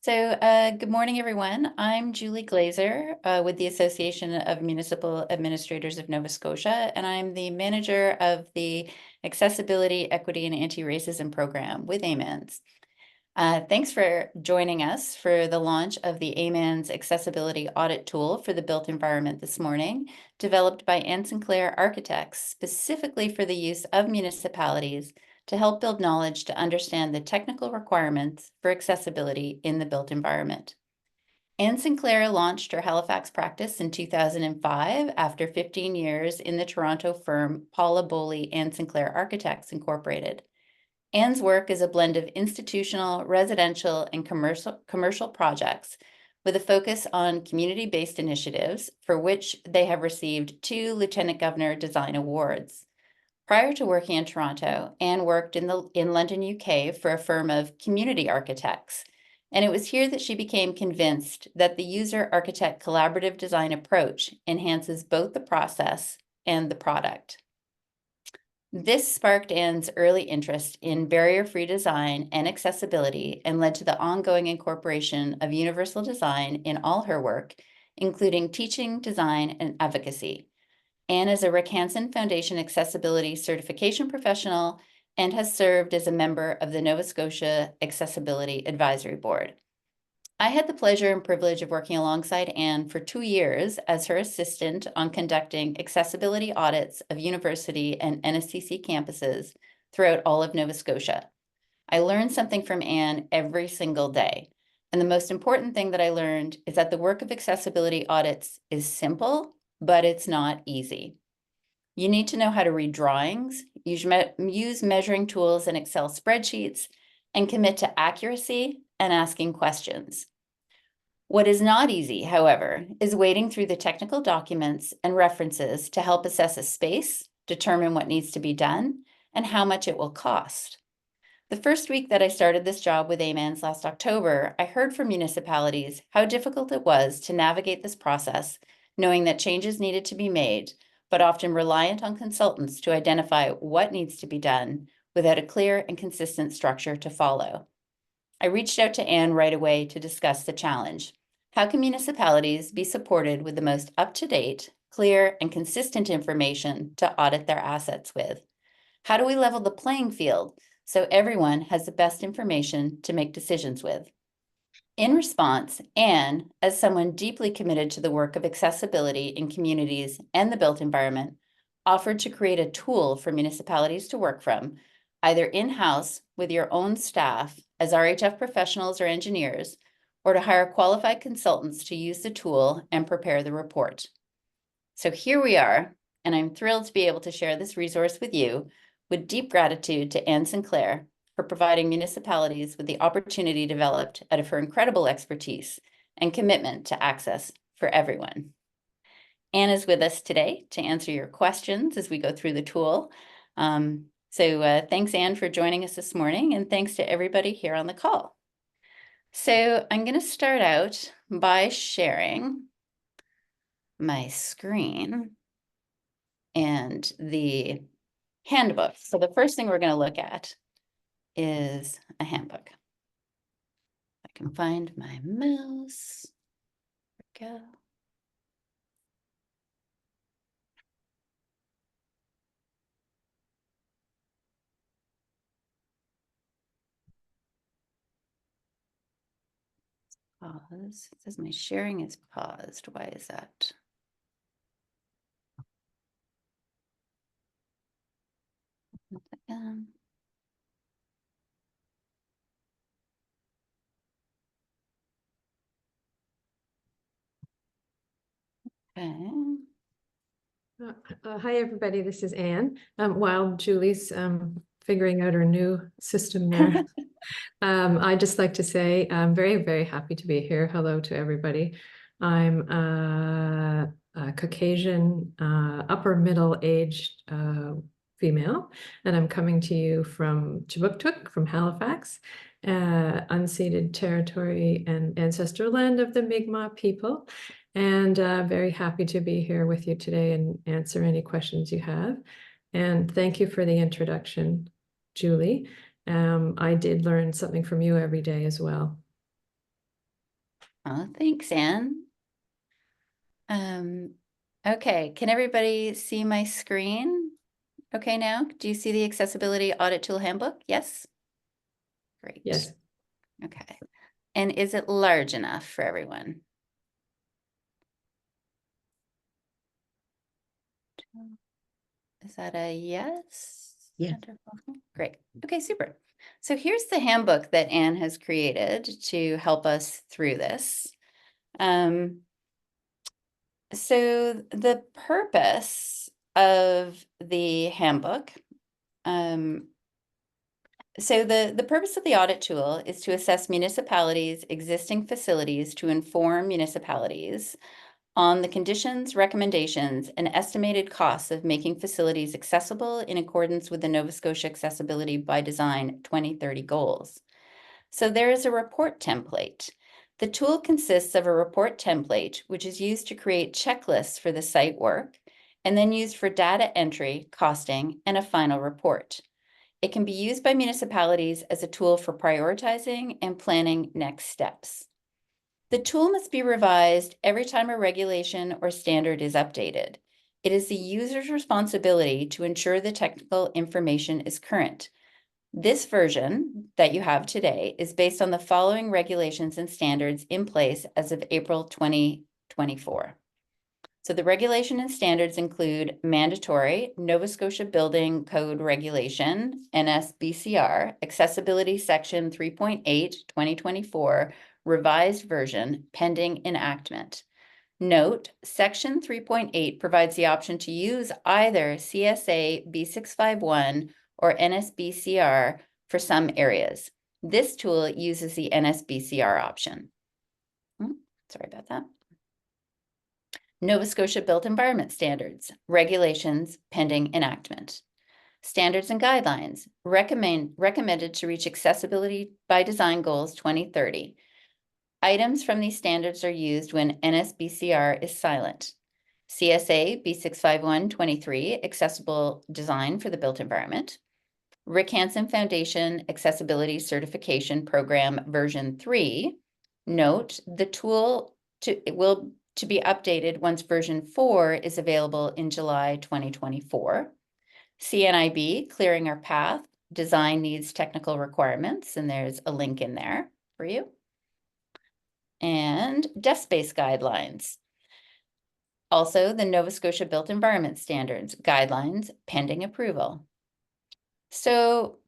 Good morning, everyone. I'm Julie Glazer with the Association of Municipal Administrators of Nova Scotia, and I'm the manager of the Accessibility, Equity, and Anti-Racism program with AMANS. Thanks for joining us for the launch of the AMANS Accessibility Audit Tool for the Built Environment this morning, developed by Anne Sinclair Architects, specifically for the use of municipalities to help build knowledge to understand the technical requirements for accessibility in the built environment. Anne Sinclair launched her Halifax practice in 2005 after 15 years in the Toronto firm Paula Bowley Anne Sinclair Architects Incorporated. Anne's work is a blend of institutional, residential, and commercial projects with a focus on community-based initiatives for which they have received 2 Lieutenant Governor Design Awards. Prior to working in Toronto, Anne worked in London, UK for a firm of community architects, and it was here that she became convinced that the user-architect collaborative design approach enhances both the process and the product. This sparked Anne's early interest in barrier-free design and accessibility and led to the ongoing incorporation of universal design in all her work, including teaching, design, and advocacy. Anne is a Rick Hansen Foundation Accessibility Certification Professional and has served as a member of the Nova Scotia Accessibility Advisory Board. I had the pleasure and privilege of working alongside Anne for 2 years as her assistant on conducting accessibility audits of university and NSCC campuses throughout all of Nova Scotia. I learned something from Anne every single day. And the most important thing that I learned is that the work of accessibility audits is simple, but it's not easy. You need to know how to read drawings, use measuring tools and Excel spreadsheets, and commit to accuracy and asking questions. What is not easy, however, is wading through the technical documents and references to help assess a space, determine what needs to be done, and how much it will cost. The first week that I started this job with AMANS last October, I heard from municipalities how difficult it was to navigate this process, knowing that changes needed to be made, but often reliant on consultants to identify what needs to be done without a clear and consistent structure to follow. I reached out to Anne right away to discuss the challenge. How can municipalities be supported with the most up-to-date, clear, and consistent information to audit their assets with? How do we level the playing field so everyone has the best information to make decisions with? In response, Anne, as someone deeply committed to the work of accessibility in communities and the built environment, offered to create a tool for municipalities to work from, either in-house with your own staff as RHF professionals or engineers, or to hire qualified consultants to use the tool and prepare the report. So here we are, and I'm thrilled to be able to share this resource with you, with deep gratitude to Anne Sinclair for providing municipalities with the opportunity developed out of her incredible expertise and commitment to access for everyone. Anne is with us today to answer your questions as we go through the tool. Thanks, Anne, for joining us this morning, and thanks to everybody here on the call. So I'm going to start out by sharing my screen and the handbook. So the first thing we're going to look at is a handbook. I can find my mouse. There we go. Pause. It says my sharing is paused. Why is that? Okay. Hi, everybody. This is Anne. While Julie's figuring out her new system there, I'd just like to say I'm very, very happy to be here. Hello to everybody. I'm a Caucasian, upper middle-aged female, and I'm coming to you from Chibuktuk, from Halifax, unceded territory and ancestral land of the Mi'kmaq people. And very happy to be here with you today and answer any questions you have. And thank you for the introduction, Julie. I did learn something from you every day as well. Oh, thanks, Anne. Okay, can everybody see my screen? Okay, now, do you see the Accessibility Audit Tool Handbook? Yes? Great. Yes. Okay. And is it large enough for everyone? Is that a yes? Yeah. Wonderful. Great. Okay, super. So here's the handbook that Anne has created to help us through this. So the purpose of the handbook, so the purpose of the audit tool is to assess municipalities' existing facilities to inform municipalities on the conditions, recommendations, and estimated costs of making facilities accessible in accordance with the Nova Scotia Accessibility by Design 2030 goals. So there is a report template. The tool consists of a report template, which is used to create checklists for the site work, and then used for data entry, costing, and a final report. It can be used by municipalities as a tool for prioritizing and planning next steps. The tool must be revised every time a regulation or standard is updated. It is the user's responsibility to ensure the technical information is current. This version that you have today is based on the following regulations and standards in place as of April 2024. So the regulation and standards include mandatory Nova Scotia Building Code Regulation, NSBCR, Accessibility Section 3.8, 2024, revised version, pending enactment. Note, Section 3.8 provides the option to use either CSA B651 or NSBCR for some areas. This tool uses the NSBCR option. Sorry about that. Nova Scotia Built Environment Standards, Regulations, pending enactment. Standards and guidelines, recommended to reach Accessibility by Design Goals 2030. Items from these standards are used when NSBCR is silent. CSA B651-23, Accessible Design for the Built Environment. Rick Hansen Foundation Accessibility Certification Program version 3. Note, the tool will be updated once version 4 is available in July 2024. CNIB, Clearing Our Path, Design Needs Technical Requirements, and there's a link in there for you. And desk space guidelines. Also, the Nova Scotia Built Environment Standards guidelines pending approval. So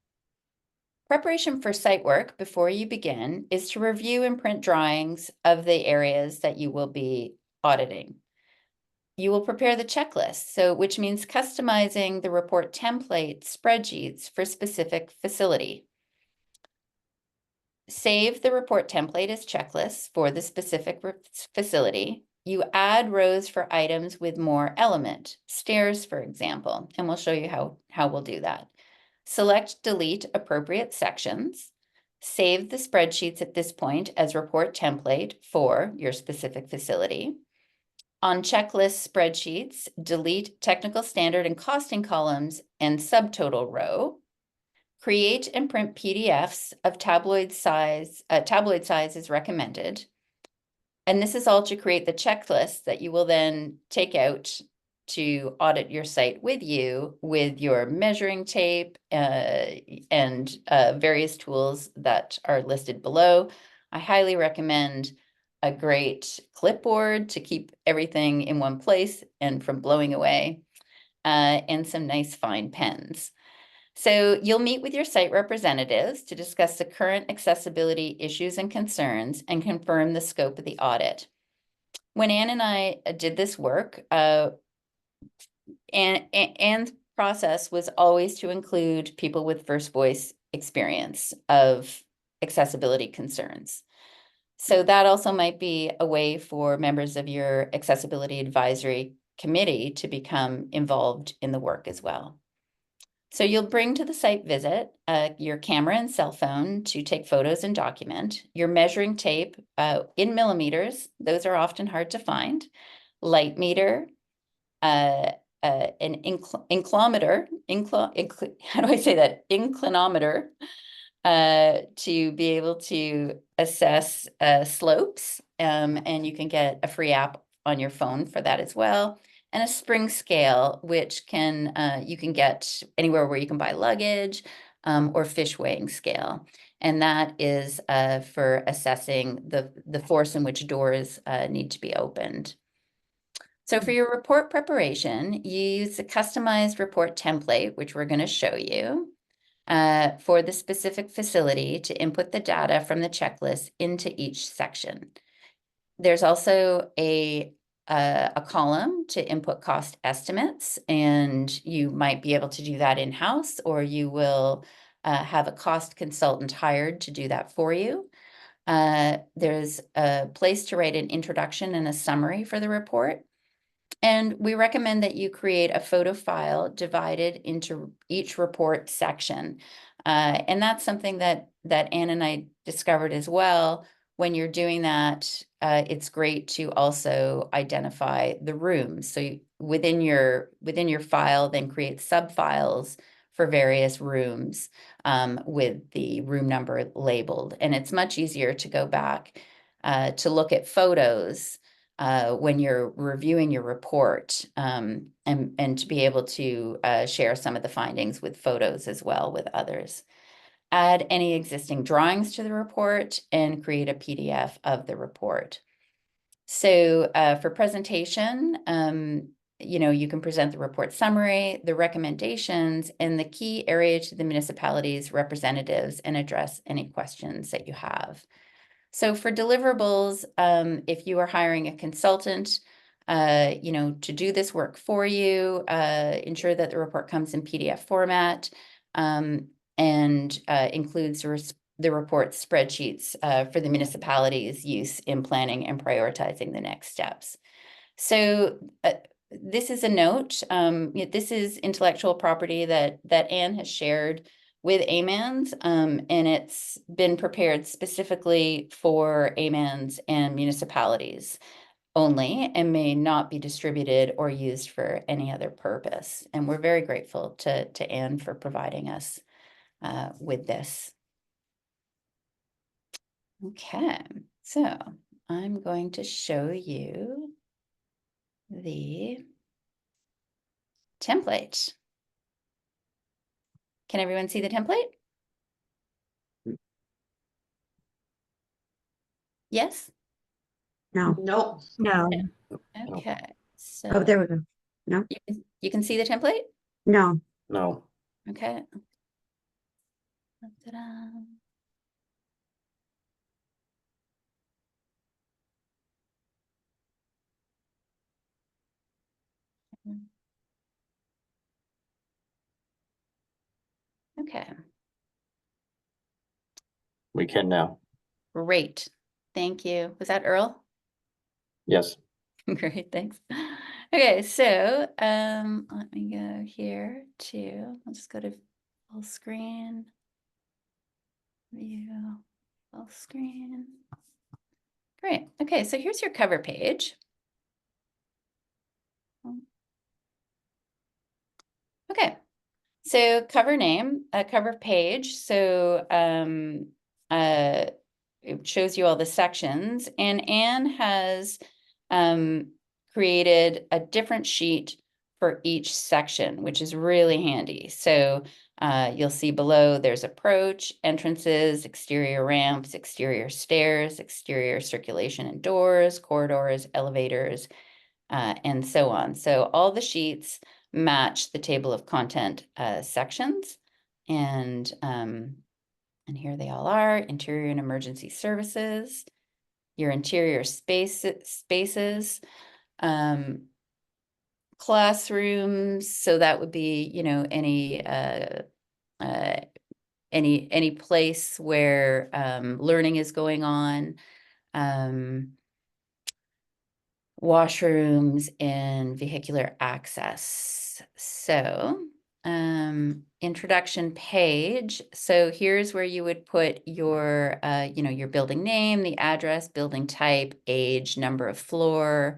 preparation for site work before you begin is to review and print drawings of the areas that you will be auditing. You will prepare the checklist, so which means customizing the report template spreadsheets for specific facility. Save the report template as checklists for the specific facility. You add rows for items with more element, stairs, for example, and we'll show you how we'll do that. Select delete appropriate sections. Save the spreadsheets at this point as report template for your specific facility. On checklist spreadsheets, delete technical standard and costing columns and subtotal row. Create and print PDFs of tabloid size is recommended. And this is all to create the checklist that you will then take out to audit your site with you with your measuring tape and various tools that are listed below. I highly recommend a great clipboard to keep everything in one place and from blowing away, and some nice fine pens. So you'll meet with your site representatives to discuss the current accessibility issues and concerns and confirm the scope of the audit. When Anne and I did this work, Anne's process was always to include people with first voice experience of accessibility concerns. So that also might be a way for members of your accessibility advisory committee to become involved in the work as well. So you'll bring to the site visit your camera and cell phone to take photos and document, your measuring tape in millimeters, those are often hard to find, light meter, an inclinometer, how do I say that? Inclinometer, to be able to assess slopes, and you can get a free app on your phone for that as well. And a spring scale, which you can get anywhere where you can buy luggage, or fish weighing scale. And that is for assessing the force in which doors need to be opened. So for your report preparation, you use the customized report template, which we're going to show you, for the specific facility to input the data from the checklist into each section. There's also a column to input cost estimates, and you might be able to do that in-house, or you will have a cost consultant hired to do that for you. There's a place to write an introduction and a summary for the report. And we recommend that you create a photo file divided into each report section. And that's something that Anne and I discovered as well. When you're doing that, it's great to also identify the rooms. So within your file, then create sub-files for various rooms with the room number labeled. And it's much easier to go back to look at photos when you're reviewing your report, and to be able to share some of the findings with photos as well with others. Add any existing drawings to the report and create a PDF of the report. So for presentation, you can present the report summary, the recommendations, and the key area to the municipality's representatives and address any questions that you have. So for deliverables, if you are hiring a consultant, to do this work for you, ensure that the report comes in PDF format, and includes the report spreadsheets for the municipality's use in planning and prioritizing the next steps. So this is a note. This is intellectual property that Anne has shared with AMANS, and it's been prepared specifically for AMANS and municipalities only, and may not be distributed or used for any other purpose. And we're very grateful to Anne for providing us with this. Okay, so I'm going to show you the template. Can everyone see the template? Yes? No. Nope. No. Okay, Oh, so there we go. No, you can see the template? no. No. Okay. Ta-da. Okay, We can now. great. Thank you. Was that Earl? Yes. Great, thanks. Okay, so let me go here to, I'll just go to full screen. View, full screen. Great. Okay, so here's your cover page. Okay, so cover name, cover page. So it shows you all the sections, and Anne has created a different sheet for each section, which is really handy. So you'll see below there's approach, entrances, exterior ramps, exterior stairs, exterior circulation and doors, corridors, elevators, and so on. So all the sheets match the table of content sections, and here they all are: interior and emergency services, your interior spaces, classrooms. So that would be, any place where learning is going on. Washrooms and vehicular access. So introduction page. So here's where you would put your, your building name, the address, building type, age, number of floors,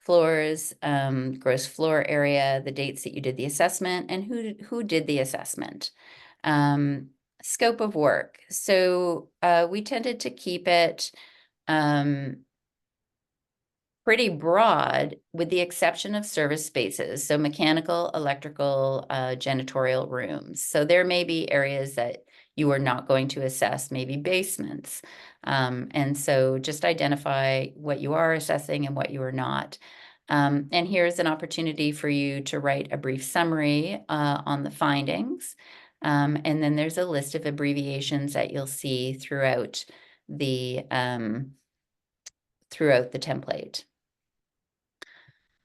gross floor area, the dates that you did the assessment, and who did the assessment. Scope of work. So we tended to keep it pretty broad, with the exception of service spaces. So mechanical, electrical, janitorial rooms. So there may be areas that you are not going to assess, maybe basements. And so just identify what you are assessing and what you are not. And here's an opportunity for you to write a brief summary on the findings. And then there's a list of abbreviations that you'll see throughout the template.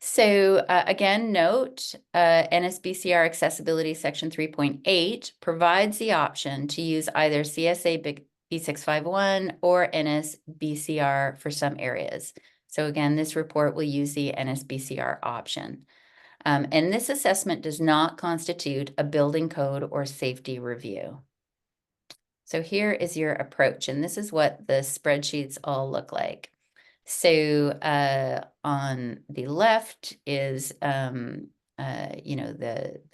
So again, note NSBCR accessibility section 3.8 provides the option to use either CSA B651 or NSBCR for some areas. So again, this report will use the NSBCR option. And this assessment does not constitute a building code or safety review. So here is your approach, and this is what the spreadsheets all look like. So on the left is, the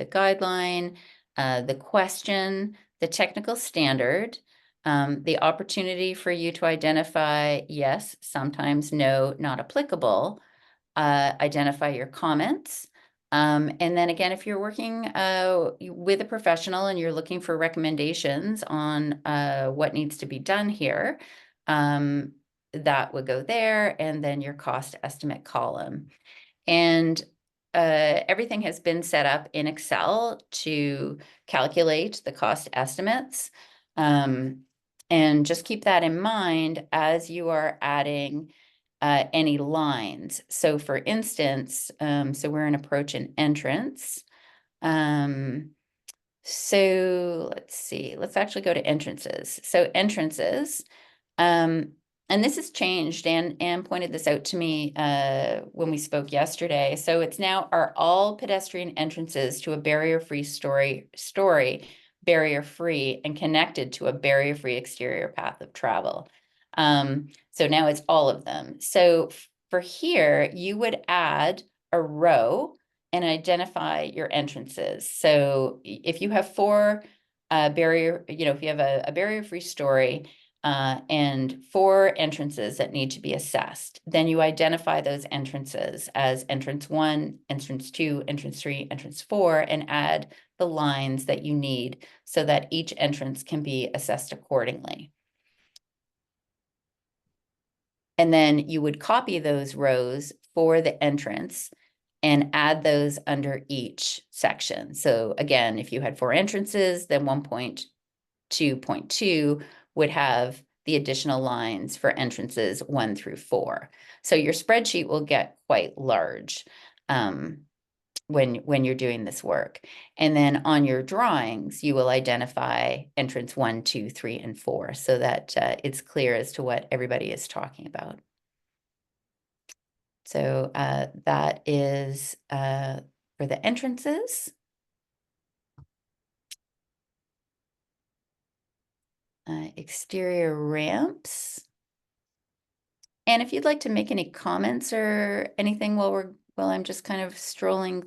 guideline, the question, the technical standard, the opportunity for you to identify yes, sometimes no, not applicable, identify your comments. And then again, if you're working with a professional and you're looking for recommendations on what needs to be done here, that would go there, and then your cost estimate column. And everything has been set up in Excel to calculate the cost estimates. And just keep that in mind as you are adding any lines. So for instance, so we're in approach and entrance. So let's see, let's actually go to entrances. So entrances, and this has changed, and pointed this out to me when we spoke yesterday. So it's now, are all pedestrian entrances to a barrier-free story barrier-free and connected to a barrier-free exterior path of travel. So now it's all of them. So for here, you would add a row and identify your entrances. So if you have four if you have a barrier-free story, and 4 entrances that need to be assessed, then you identify those entrances as entrance 1, entrance 2, entrance 3, entrance 4, and add the lines that you need so that each entrance can be assessed accordingly. And then you would copy those rows for the entrance and add those under each section. So again, if you had 4 entrances, then 1.2.2 would have the additional lines for entrances 1 through 4. So your spreadsheet will get quite large when you're doing this work. And then on your drawings, you will identify entrance 1, 2, 3, and 4 so that it's clear as to what everybody is talking about. So that is for the entrances. Exterior ramps. And if you'd like to make any comments or anything while I'm just kind of scrolling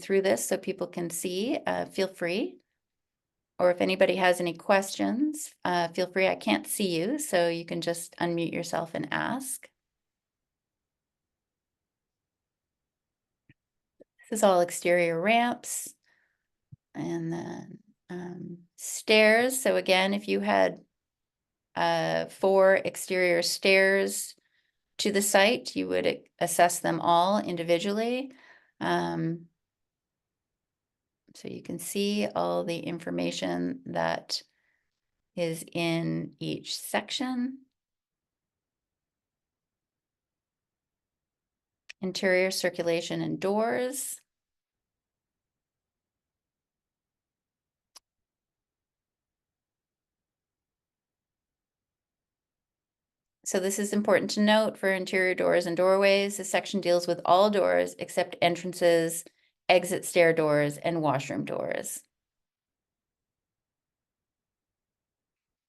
through this so people can see, feel free. Or if anybody has any questions, feel free. I can't see you, so you can just unmute yourself and ask. This is all exterior ramps. And then stairs. So again, if you had 4 exterior stairs to the site, you would assess them all individually. So you can see all the information that is in each section. Interior circulation and doors. So this is important to note for interior doors and doorways. This section deals with all doors except entrances, exit stair doors, and washroom doors.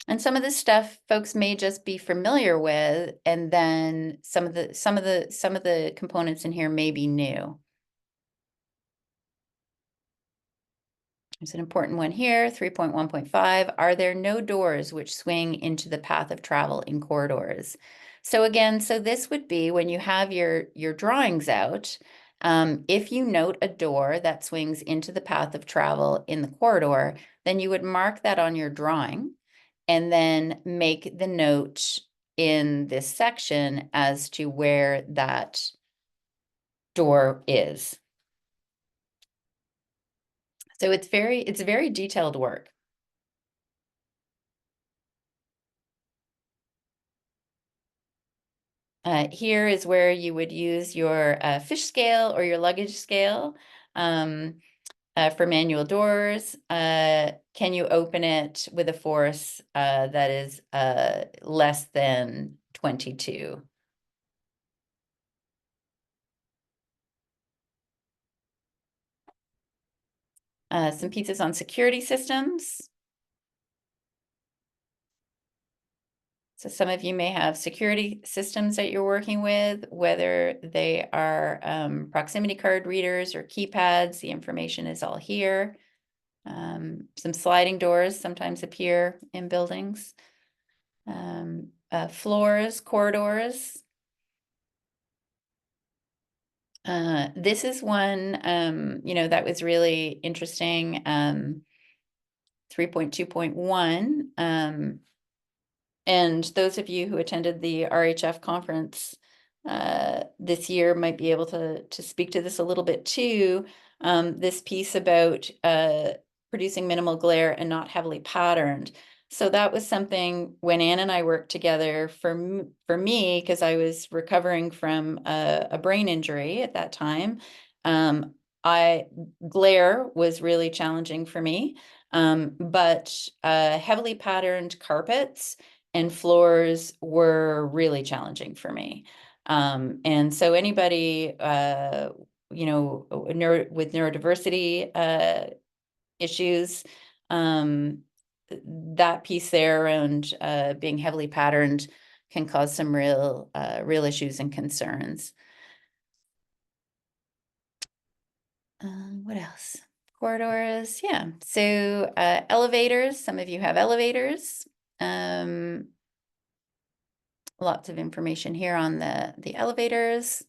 And some of this stuff folks may just be familiar with, and then some of the components in here may be new. There's an important one here, 3.1.5. Are there no doors which swing into the path of travel in corridors? So again, so this would be when you have your drawings out, if you note a door that swings into the path of travel in the corridor, then you would mark that on your drawing and then make the note in this section as to where that door is. So it's very detailed work. Here is where you would use your fish scale or your luggage scale for manual doors. Can you open it with a force that is less than 22? Some pieces on security systems. So some of you may have security systems that you're working with, whether they are proximity card readers or keypads. The information is all here. Some sliding doors sometimes appear in buildings. Floors, corridors. This is one, that was really interesting. 3.2.1. And those of you who attended the RHF conference this year might be able to speak to this a little bit too. This piece about producing minimal glare and not heavily patterned. So that was something when Anne and I worked together for me, because I was recovering from a brain injury at that time. Glare was really challenging for me, but heavily patterned carpets and floors were really challenging for me. And so anybody, with neurodiversity issues, that piece there around being heavily patterned can cause some real issues and concerns. What else? Corridors, yeah. So elevators, some of you have elevators. Lots of information here on the elevators.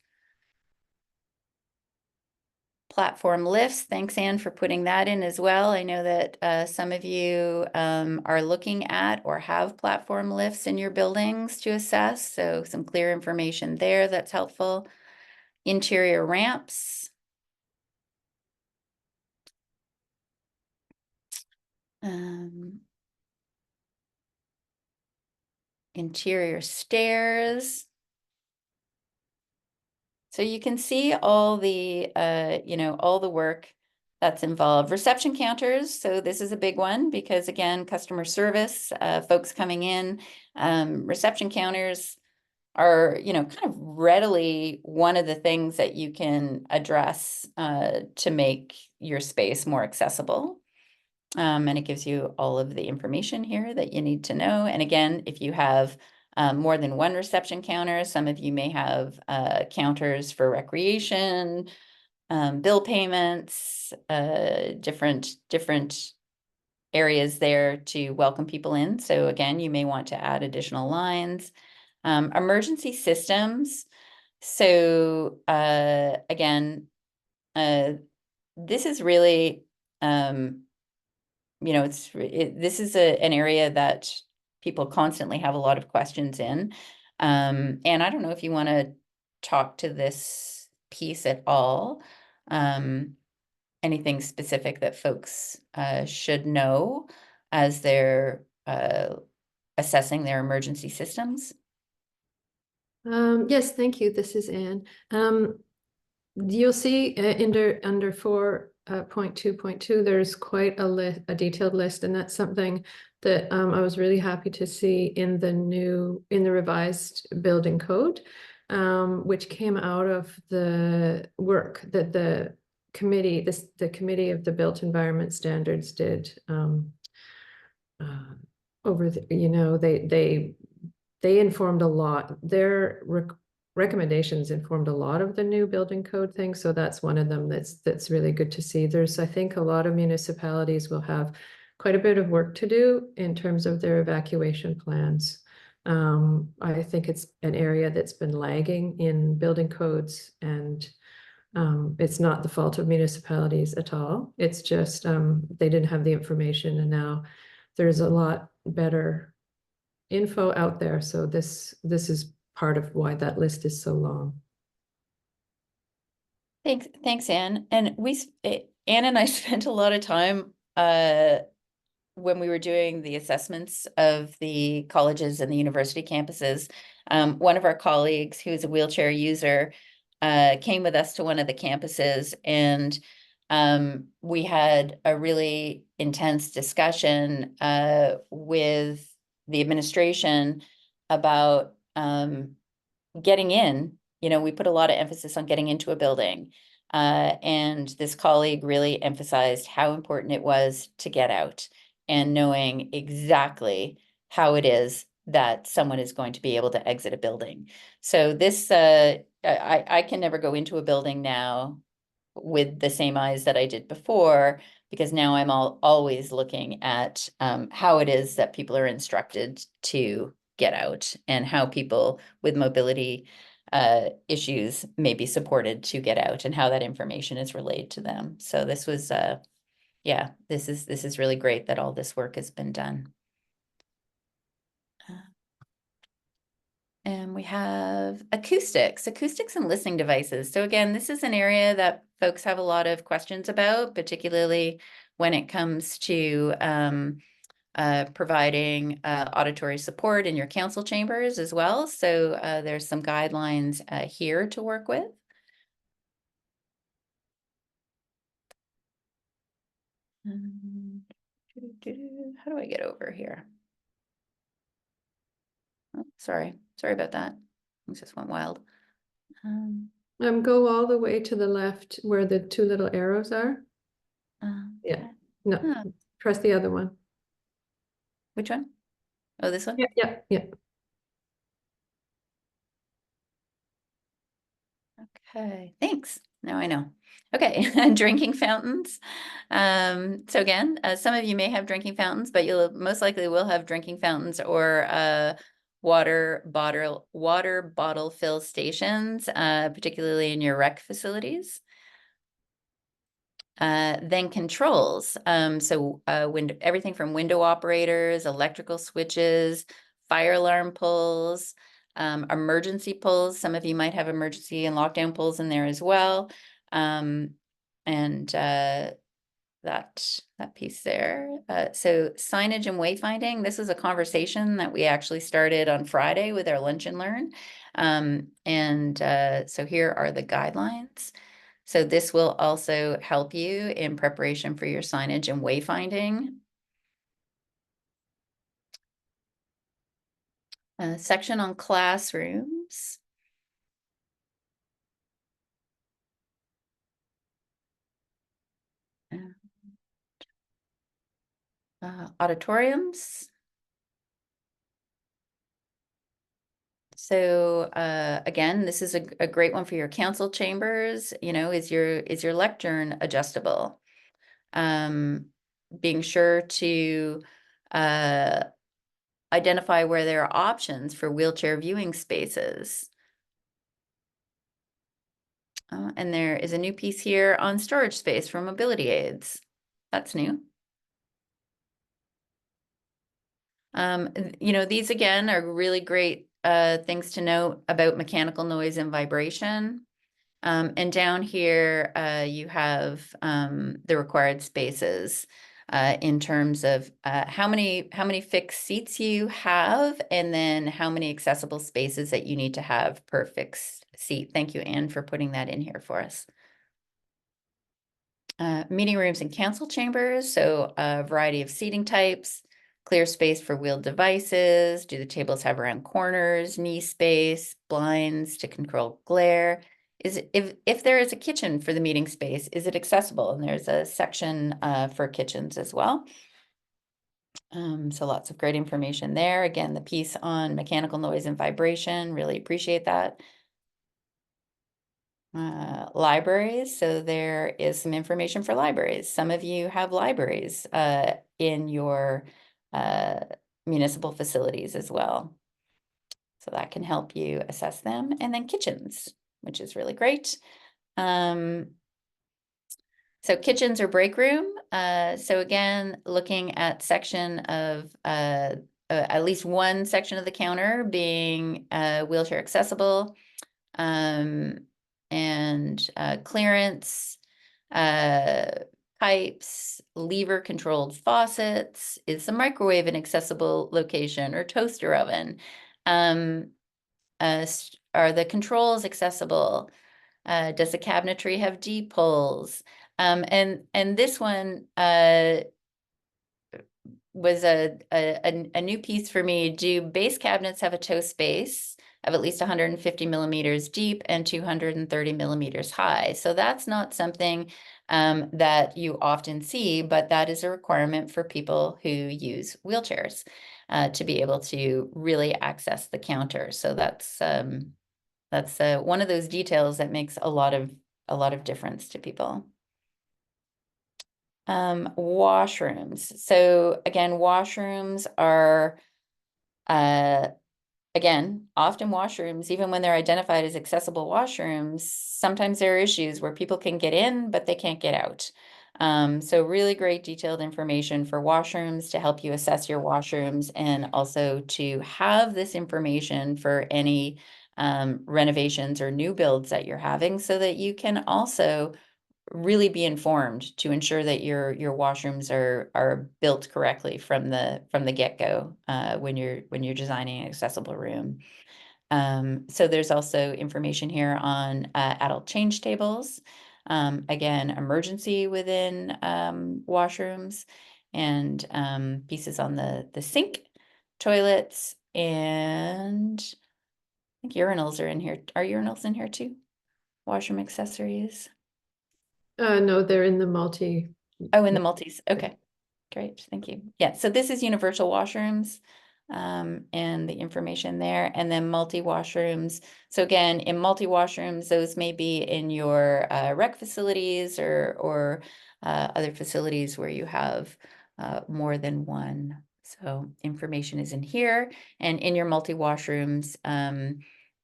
Platform lifts, thanks Anne for putting that in as well. I know that some of you are looking at or have platform lifts in your buildings to assess, so some clear information there that's helpful. Interior ramps. Interior stairs. So you can see all the, all the work that's involved. Reception counters. So this is a big one because again, customer service, folks coming in, reception counters are, kind of readily one of the things that you can address to make your space more accessible. And it gives you all of the information here that you need to know. And again, if you have more than one reception counter, some of you may have counters for recreation, bill payments, different areas there to welcome people in. So again, you may want to add additional lines. Emergency systems. So again, this is really, this is an area that people constantly have a lot of questions in. And I don't know if you want to talk to this piece at all. Anything specific that folks should know as they're assessing their emergency systems? Yes, thank you. This is Anne. You'll see under 4.2.2, there's quite a detailed list, and that's something that I was really happy to see in the revised building code, which came out of the work that the committee of the Built Environment Standards did over the, they informed a lot. recommendations informed a lot of the new building code things. So that's one of them that's really good to see. There's, I think, a lot of municipalities will have quite a bit of work to do in terms of their evacuation plans. I think it's an area that's been lagging in building codes, and it's not the fault of municipalities at all. It's just they didn't have the information, and now there's a lot better info out there. So this is part of why that list is so long. Thanks, Anne. And Anne and I spent a lot of time when we were doing the assessments of the colleges and the university campuses. One of our colleagues, who's a wheelchair user, came with us to one of the campuses, and we had a really intense discussion with the administration about getting in. You know, we put a lot of emphasis on getting into a building. And this colleague really emphasized how important it was to get out and knowing exactly how it is that someone is going to be able to exit a building. So this, I can never go into a building now with the same eyes that I did before, because now I'm always looking at how it is that people are instructed to get out and how people with mobility issues may be supported to get out and how that information is relayed to them. So this was, yeah, this is really great that all this work has been done. And we have acoustics and listening devices. So again, this is an area that folks have a lot of questions about, particularly when it comes to providing auditory support in your council chambers as well. So there's some guidelines here to work with. How do I get over here? Oh, sorry about that. Things just went wild. Go all the way to the left where the two little arrows are. Yeah, no, Huh. press the other one. Which one? Oh, this one? Yeah. Okay, thanks. Now I know. Okay, drinking fountains. So again, some of you may have drinking fountains, but you'll most likely will have drinking fountains or water bottle fill stations, particularly in your rec facilities. Then controls. So everything from window operators, electrical switches, fire alarm pulls, emergency pulls. Some of you might have emergency and lockdown pulls in there as well. And that piece there. So signage and wayfinding. This is a conversation that we actually started on Friday with our Lunch and Learn. So here are the guidelines. So this will also help you in preparation for your signage and wayfinding. Section on classrooms. Auditoriums. So again, this is a great one for your council chambers. You know, is your lectern adjustable? Being sure to identify where there are options for wheelchair viewing spaces. And there is a new piece here on storage space for mobility aids. That's new. You know, these again are really great things to note about mechanical noise and vibration. And down here, you have the required spaces in terms of how many fixed seats you have, and then how many accessible spaces that you need to have per fixed seat. Thank you, Anne, for putting that in here for us. Meeting rooms and council chambers, so a variety of seating types, clear space for wheeled devices. Do the tables have round corners, knee space, blinds to control glare? If there is a kitchen for the meeting space, is it accessible? And there's a section for kitchens as well. So lots of great information there. Again, the piece on mechanical noise and vibration, really appreciate that. libraries. So there is some information for libraries. Some of you have libraries in your municipal facilities as well. So that can help you assess them. And then kitchens, which is really great. So kitchens or break room. So again, looking at section of at least one section of the counter being wheelchair accessible, and clearance, pipes, lever controlled faucets. Is the microwave an accessible location, or toaster oven? Are the controls accessible? Does the cabinetry have D pulls? And this one was a new piece for me. Do base cabinets have a toe space of at least 150 millimeters deep and 230 millimeters high? So that's not something that you often see, but that is a requirement for people who use wheelchairs to be able to really access the counter. So that's one of those details that makes a lot of difference to people. Washrooms. So again, washrooms are, again, often washrooms, even when they're identified as accessible washrooms, sometimes there are issues where people can get in, but they can't get out. So really great detailed information for washrooms to help you assess your washrooms, and also to have this information for any renovations or new builds that you're having, so that you can also really be informed to ensure that your washrooms are built correctly from the get-go when you're designing an accessible room. So there's also information here on adult change tables, again, emergency within washrooms, and pieces on the sink, toilets, and I think urinals are in here. Are urinals in here too? Washroom accessories. No, they're in the multi. Oh, in the multis. Okay, great. Thank you. Yeah, so this is universal washrooms, and the information there, and then multi washrooms. So again, in multi washrooms, those may be in your rec facilities or other facilities where you have more than one. So information is in here, and in your multi washrooms,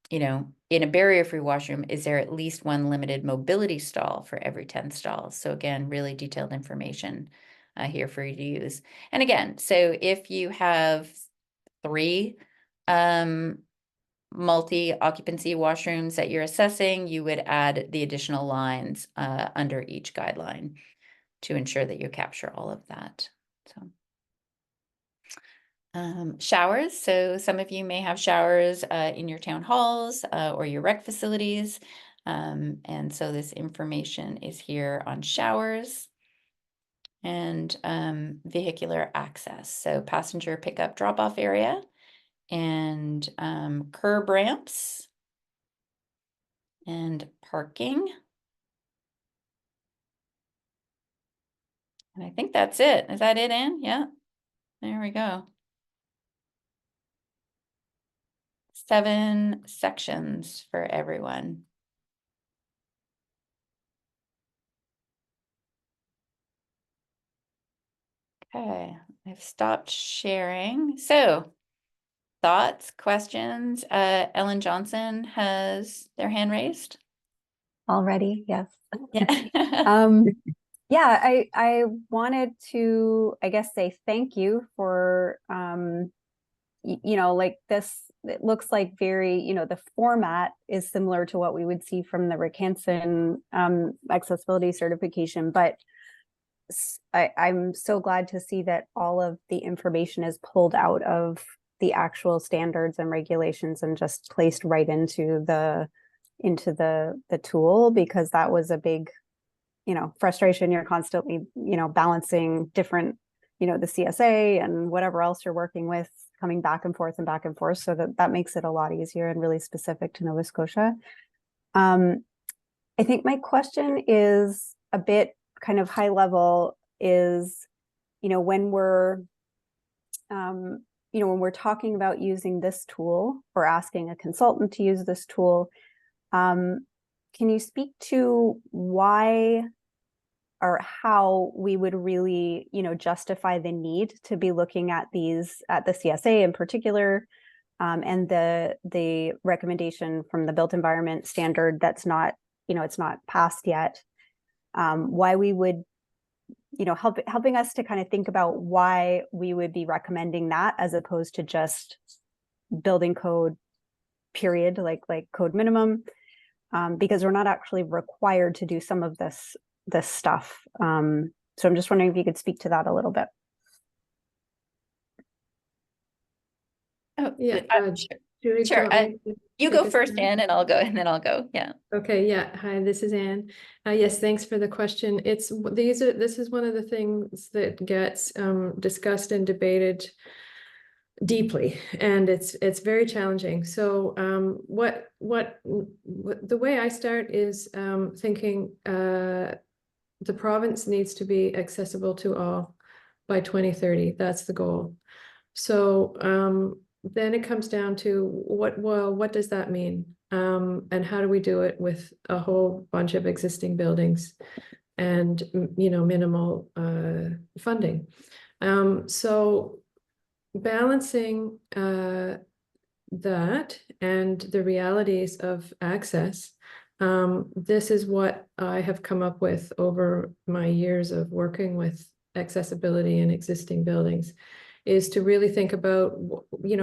you know, in a barrier-free washroom, is there at least one limited mobility stall for every 10 stalls? So again, really detailed information here for you to use. And again, so if you have 3 multi-occupancy washrooms that you're assessing, you would add the additional lines under each guideline to ensure that you capture all of that. So. Showers. So some of you may have showers in your town halls or your rec facilities. And so this information is here on showers and vehicular access. So passenger pickup drop-off area and curb ramps and parking. And I think that's it. Is that it, Anne? Yeah, there we go. 7 sections for everyone. Okay, I've stopped sharing. So thoughts, questions? Ellen Johnson has their hand raised. Already, yes. Yeah. Yeah, I wanted to, I guess, say thank you for, you know, like this, it looks like very, you know, the format is similar to what we would see from the Rick Hansen accessibility certification, but I'm so glad to see that all of the information is pulled out of the actual standards and regulations and just placed right into the tool, because that was a big, you know, frustration. You're constantly, you know, balancing different, you know, the CSA and whatever else you're working with, coming back and forth and back and forth. So that makes it a lot easier and really specific to Nova Scotia. I think my question is a bit kind of high level, is, you know, when we're, you know, when we're talking about using this tool or asking a consultant to use this tool, can you speak to why or how we would really, justify the need to be looking at these, at the CSA in particular, and the recommendation from the built environment standard that's not, it's not passed yet. Why we would, helping us to kind of think about why we would be recommending that as opposed to just building code period, like code minimum, because we're not actually required to do some of this stuff. So I'm just wondering if you could speak to that a little bit. Oh, Yeah, sure. Julie, Sure. do you want me to You take go a first, stab? Anne, and I'll go, and then I'll go. Yeah. Okay, yeah. Hi, this is Anne. Yes, thanks for the question. This is one of the things that gets discussed and debated deeply, and it's very challenging. So the way I start is thinking the province needs to be accessible to all by 2030. That's the goal. So then it comes down to what does that mean? And how do we do it with a whole bunch of existing buildings and minimal funding? So balancing that and the realities of access, this is what I have come up with over my years of working with accessibility in existing buildings, is to really think about,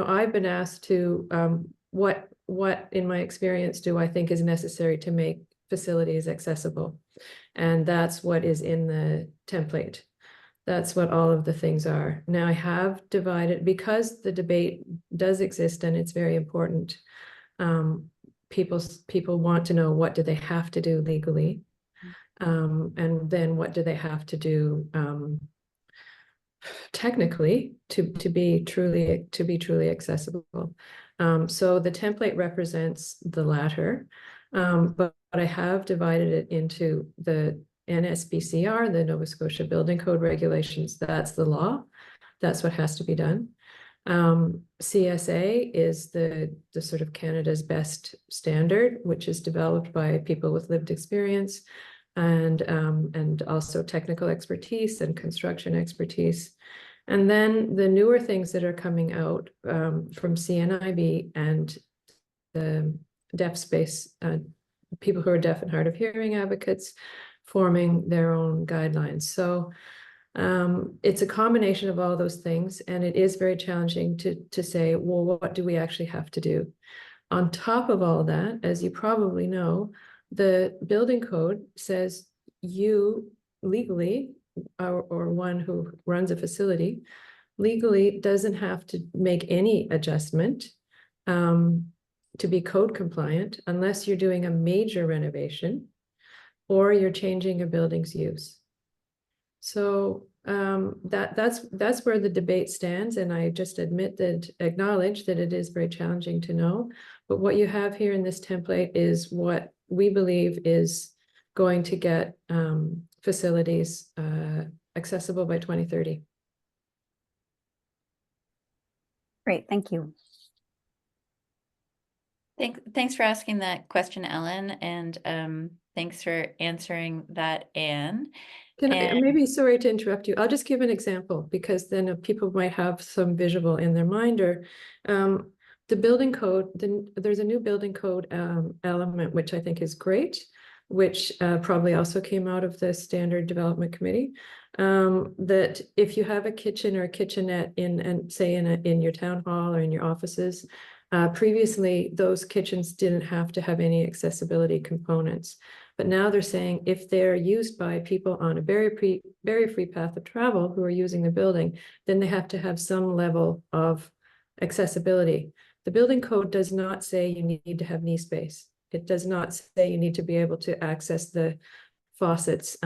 I've been asked to, what in my experience do I think is necessary to make facilities accessible? And that's what is in the template. That's what all of the things are. Now I have divided, because the debate does exist and it's very important. People want to know, what do they have to do legally? And then what do they have to do technically to be truly accessible? So the template represents the latter, but I have divided it into the NSBCR, the Nova Scotia Building Code Regulations. That's the law. That's what has to be done. CSA is the sort of Canada's best standard, which is developed by people with lived experience and also technical expertise and construction expertise. And then the newer things that are coming out from CNIB and the deaf space, people who are deaf and hard of hearing advocates, forming their own guidelines. So it's a combination of all those things, and it is very challenging to say, well, what do we actually have to do? On top of all that, as you probably know, the building code says you legally, or one who runs a facility, legally doesn't have to make any adjustment to be code compliant unless you're doing a major renovation or you're changing a building's use. So that's where the debate stands, and I just acknowledge that it is very challenging to know. But what you have here in this template is what we believe is going to get facilities accessible by 2030. Great, thank you. Thanks for asking that question, Ellen, and thanks for answering that, Anne. Can I, maybe, sorry to interrupt you, I'll just give an example, because then people might have some visual in their mind. Or the building code, there's a new building code element, which I think is great, which probably also came out of the Standard Development Committee, that if you have a kitchen or a kitchenette in your town hall or in your offices, previously those kitchens didn't have to have any accessibility components. But now they're saying if they're used by people on a very free path of travel who are using the building, then they have to have some level of accessibility. The building code does not say you need to have knee space. It does not say you need to be able to access the faucets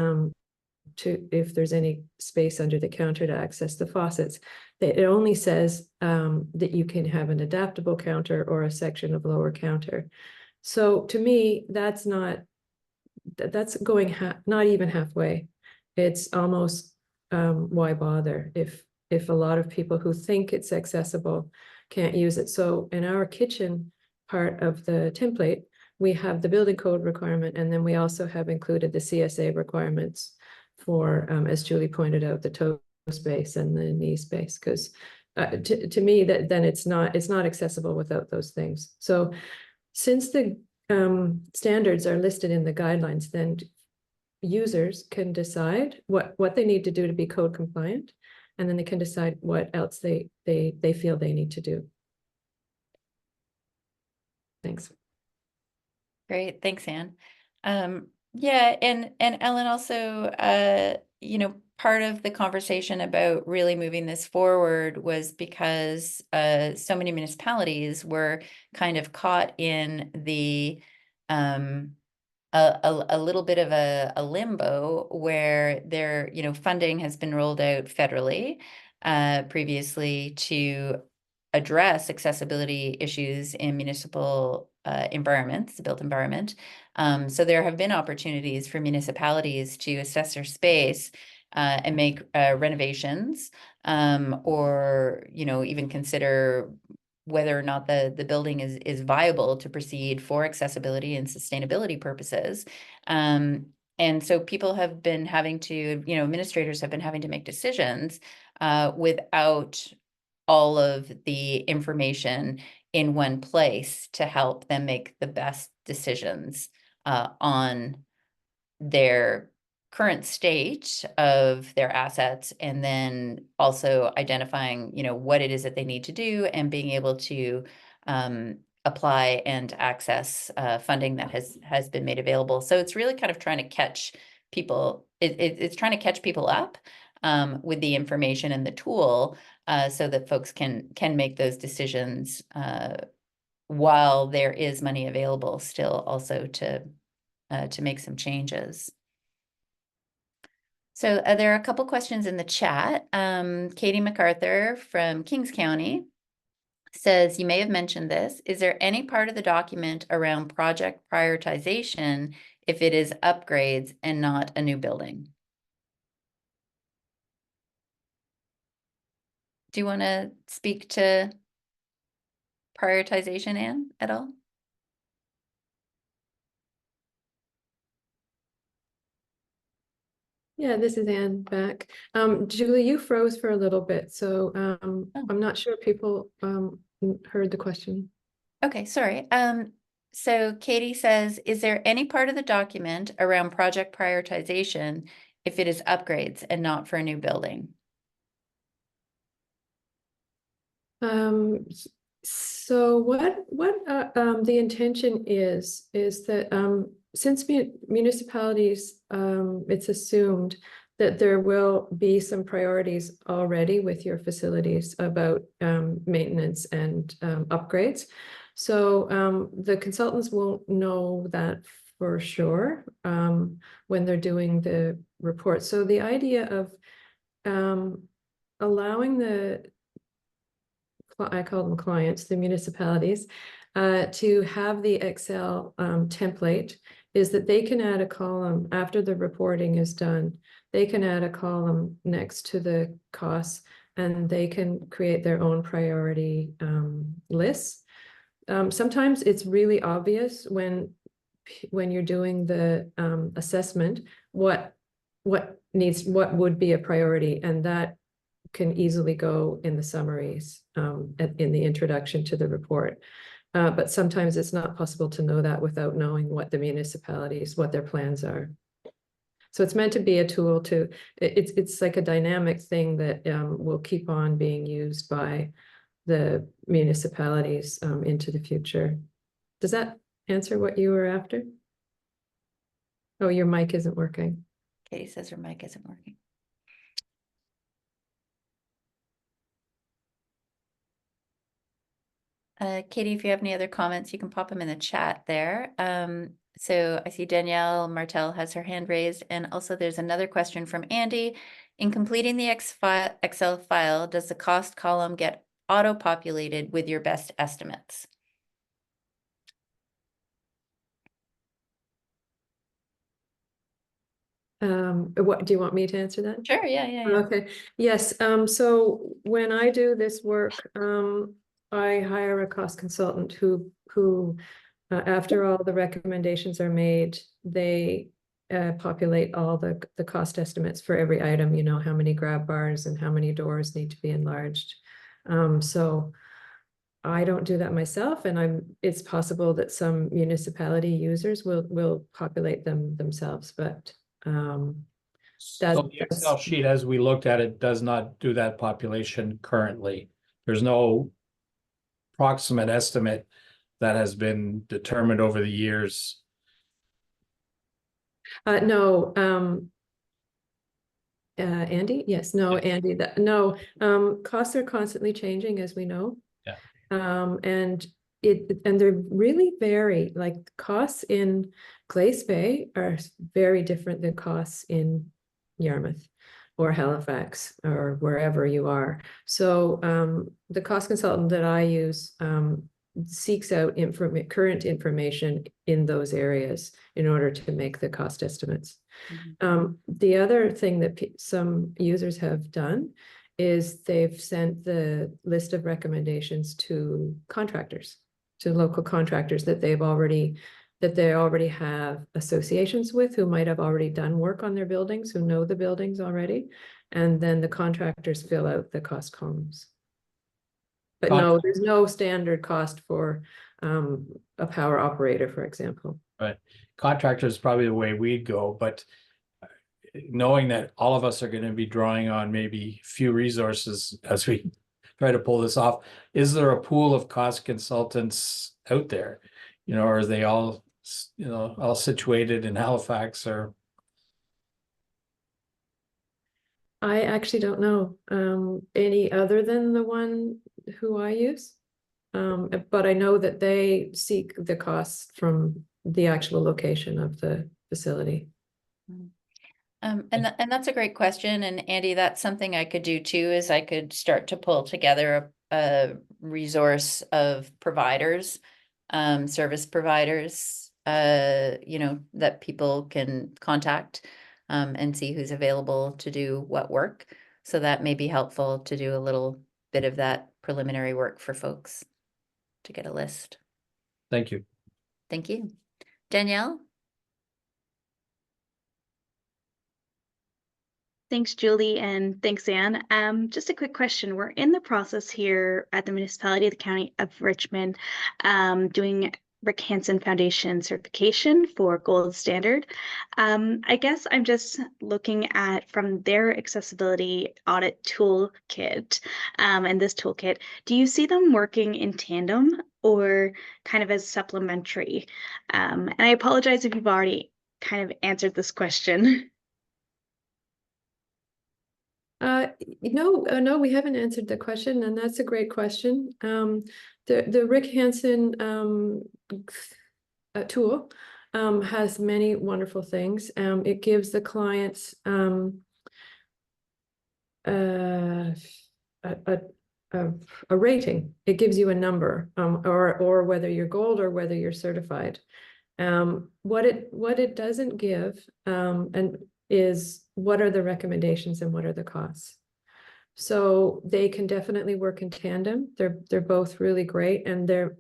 if there's any space under the counter to access the faucets. It only says that you can have an adaptable counter or a section of lower counter. So to me, that's going not even halfway. It's almost why bother if a lot of people who think it's accessible can't use it. So in our kitchen part of the template, we have the building code requirement, and then we also have included the CSA requirements for, as Julie pointed out, the toe space and the knee space, because to me, that then it's not accessible without those things. So since the standards are listed in the guidelines, then users can decide what they need to do to be code compliant, and then they can decide what else they feel they need to do. Thanks. Great, thanks, Anne. Yeah, and Ellen also, you know, part of the conversation about really moving this forward was because so many municipalities were kind of caught in the a little bit of a limbo where their, you know, funding has been rolled out federally previously to address accessibility issues in municipal environments, the built environment. So there have been opportunities for municipalities to assess their space and make renovations, or, you know, even consider whether or not the building is viable to proceed for accessibility and sustainability purposes. And so people have been having to, you know, administrators have been having to make decisions without all of the information in one place to help them make the best decisions on their current state of their assets, and then also identifying, you know, what it is that they need to do and being able to apply and access funding that has been made available. So it's really kind of trying to catch people. It's trying to catch people up with the information and the tool so that folks can make those decisions while there is money available still also to make some changes. So there are a couple questions in the chat. Katie MacArthur from Kings County says, you may have mentioned this. Is there any part of the document around project prioritization if it is upgrades and not a new building? Do you want to speak to prioritization, Anne, at all? Yeah, this is Anne back. Julie, you froze for a little bit, so Oh. I'm not sure people heard the question. Okay, sorry. So Katie says, is there any part of the document around project prioritization if it is upgrades and not for a new building? So what the intention is that since municipalities, it's assumed that there will be some priorities already with your facilities about maintenance and upgrades. So the consultants won't know that for sure when they're doing the report. So the idea of allowing I call them clients, the municipalities, to have the Excel template is that they can add a column after the reporting is done. They can add a column next to the costs, and they can create their own priority lists. Sometimes it's really obvious when you're doing the assessment what would be a priority, and that can easily go in the summaries in the introduction to the report. But sometimes it's not possible to know that without knowing what the municipalities, what their plans are. So it's meant to be a tool to, it's like a dynamic thing that will keep on being used by the municipalities into the future. Does that answer what you were after? Oh, your mic isn't working. Katie says her mic isn't working. Katie, if you have any other comments, you can pop them in the chat there. So I see Danielle Martel has her hand raised, and also there's another question from Andy. In completing the Excel file, does the cost column get auto-populated with your best estimates? What do you want me to answer that? Sure, yeah. Okay, yes, so when I do this work, I hire a cost consultant who After all the recommendations are made, they populate all the cost estimates for every item, you know, how many grab bars and how many doors need to be enlarged. So I don't do that myself, and it's possible that some municipality users will populate them themselves, but So the Excel sheet, as we looked at it, does not do that population currently. There's no approximate estimate that has been determined over the years. no, Andy, yes, no, Yes. Andy, no, costs are constantly changing, as we know. Yeah. And they really vary, like costs in Glace Bay are very different than costs in Yarmouth or Halifax or wherever you are. So the cost consultant that I use seeks out current information in those areas in order to make the cost estimates. The other thing that some users have done is they've sent the list of recommendations to contractors, to local contractors that they already have associations with, who might have already done work on their buildings, who know the buildings already, and then the contractors fill out the cost columns. But no, there's no standard cost for a power operator, for example. Right. Contractors is probably the way we'd go, but knowing that all of us are going to be drawing on maybe few resources as we try to pull this off, is there a pool of cost consultants out there? You know, or are they all, you know, all situated in Halifax or? I actually don't know any other than the one who I use. But I know that they seek the costs from the actual location of the facility. And that's a great question. And Andy, that's something I could do too, is I could start to pull together a resource of providers, service providers, you know, that people can contact and see who's available to do what work. So that may be helpful to do a little bit of that preliminary work for folks to get a list. Thank you. Thank you. Danielle? Thanks, Julie, and thanks, Anne. Just a quick question. We're in the process here at the municipality of the County of Richmond doing Rick Hansen Foundation certification for gold standard. I guess I'm just looking at from their accessibility audit toolkit and this toolkit, do you see them working in tandem or kind of as supplementary? And I apologize if you've already kind of answered this question. No, we haven't answered the question, and that's a great question. The Rick Hansen tool has many wonderful things. It gives the clients a rating. It gives you a number, or whether you're gold or whether you're certified. What it doesn't give and is what are the recommendations and what are the costs. So they can definitely work in tandem. They're both really great, and they're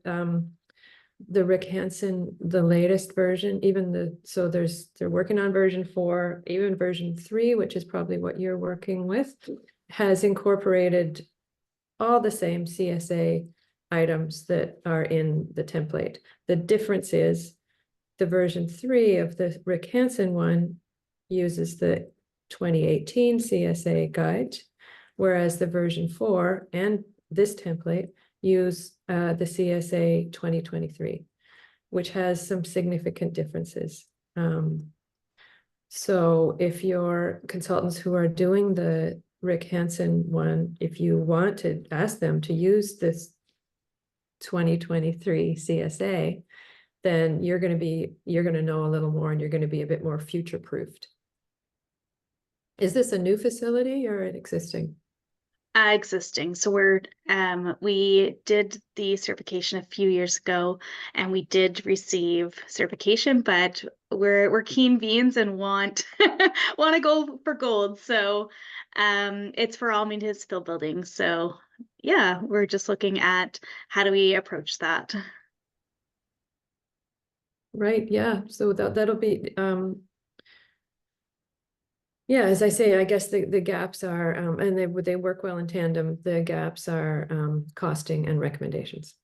the Rick Hansen, the latest version, they're working on version 4, even version 3, which is probably what you're working with, has incorporated all the same CSA items that are in the template. The difference is the version 3 of the Rick Hansen one uses the 2018 CSA guide, whereas the version 4 and this template use the CSA 2023, which has some significant differences. So if your consultants who are doing the Rick Hansen one, if you want to ask them to use this 2023 CSA, then you're going to know a little more, and you're going to be a bit more future-proofed. Is this a new facility or an existing? Existing. So we did the certification a few years ago, and we did receive certification, but we're keen beans and want to go for gold. So it's for all municipal buildings. So yeah, we're just looking at how do we approach that. Right, yeah, so that'll be, yeah, as I say, I guess the gaps are, and they work well in tandem. The gaps are costing and recommendations.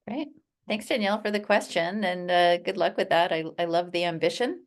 Great. Thanks, Danielle, for the question, and good luck with that. I love the ambition